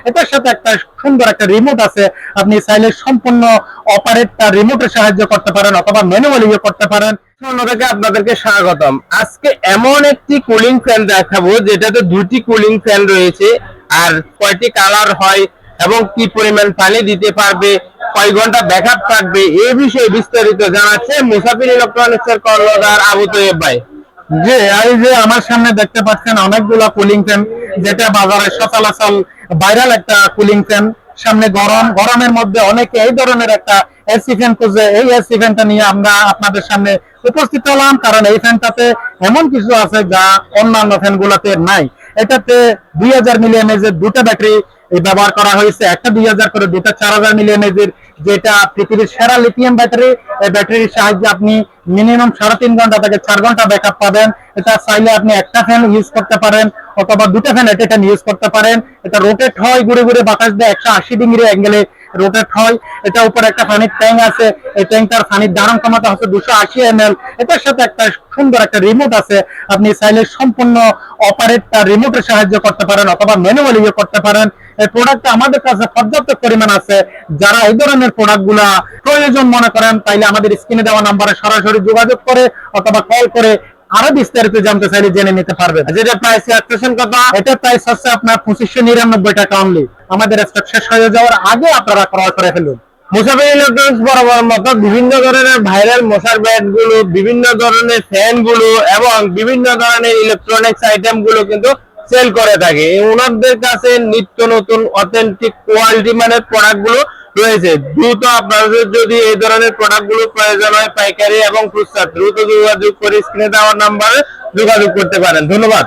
এটার সাথে একটা সুন্দর একটা রিমোট আছে, আপনি চাইলে সম্পূর্ণ অপারেটটা রিমোটের সাহায্যে করতে পারেন অথবা ম্যানুয়ালি করতে পারেন। থেকে আপনাদেরকে স্বাগতম। আজকে এমন একটি কুলিং ফ্যান দেখাবো যেটাতে দুটি কুলিং ফ্যান রয়েছে, আর কয়টি কালার হয় এবং কি পরিমাণ পানি দিতে পারবে, কয় ঘন্টা ব্যাকআপ থাকবে, এই বিষয়ে বিস্তারিত জানাচ্ছে মুসাফির ইলেকট্রনিক্স এর কর্ণধার আবু তৈয়ব ভাই। যে এই যে আমার সামনে দেখতে পাচ্ছেন অনেকগুলা কুলিং ফ্যান, যেটা বাজারে সচরাচর ভাইরাল একটা কুলিং ফ্যান। সামনে গরমের মধ্যে অনেকে এই ধরনের একটা এসি ফ্যান খুঁজে, এই এসি ফ্যানটা নিয়ে আমরা আপনাদের সামনে উপস্থিত হলাম, কারণ এই ফ্যানটাতে এমন কিছু আছে যা অন্যান্য ফ্যান গুলাতে নাই। এটাতে 2000 মিলি এমএএইচ দুটা ব্যাটারি ব্যবহার করা হয়েছে, একটা 2000 করে, দুটা 4000 মিলি এমএএইচ, যেটা পৃথিবীর সেরা লিথিয়াম ব্যাটারি। এই ব্যাটারির সাহায্যে আপনি মিনিমাম 3.5 ঘন্টা থেকে 4 ঘন্টা ব্যাকআপ পাবেন। এটা চাইলে আপনি একটা ফ্যান ইউজ করতে পারেন অথবা দুটা ফ্যান এট এ টাইম ইউজ করতে পারেন। এটা রোটেট হয়, ঘুরে ঘুরে বাতাস দেয়, 180 ডিগ্রি অ্যাঙ্গেলে রোটেট হয়। এটা উপরে একটা পানির ট্যাঙ্ক আছে, এই ট্যাঙ্কটার পানির ধারণ ক্ষমতা হচ্ছে 280 ml। এটার সাথে একটা সুন্দর একটা রিমোট আছে, আপনি চাইলে সম্পূর্ণ অপারেটটা রিমোটের সাহায্যে করতে পারেন অথবা ম্যানুয়ালি করতে পারেন। এই প্রোডাক্টটা আমাদের কাছে পর্যাপ্ত পরিমাণ আছে। যারা এই ধরনের প্রোডাক্ট গুলা প্রয়োজন মনে করেন, তাইলে আমাদের স্ক্রিনে দেওয়া নাম্বারে সরাসরি যোগাযোগ করে অথবা কল করে আরো বিস্তারিত জানতে চাইলে জেনে নিতে পারবেন। যেটা প্রাইস রাখতেছেন কত? এটা প্রাইস হচ্ছে আপনার 2599 টাকা অনলি। আমাদের স্টক শেষ হয়ে যাওয়ার আগে আপনারা ক্রয় করে ফেলুন। মুসাফির ইলেকট্রনিক্স বরাবর মতো বিভিন্ন ধরনের ভাইরাল মশার ব্যাট গুলো, বিভিন্ন ধরনের ফ্যান গুলো এবং বিভিন্ন ধরনের ইলেকট্রনিক্স আইটেম গুলো কিন্তু সেল করে থাকে। ওনাদের কাছে নিত্য নতুন অথেন্টিক কোয়ালিটি মানের প্রোডাক্ট গুলো রয়েছে। দ্রুত আপনাদের যদি এই ধরনের প্রোডাক্ট গুলো প্রয়োজন হয় পাইকারি এবং খুচরা, দ্রুত যোগাযোগ করে স্ক্রিনে দেওয়া নাম্বারে যোগাযোগ করতে পারেন। ধন্যবাদ।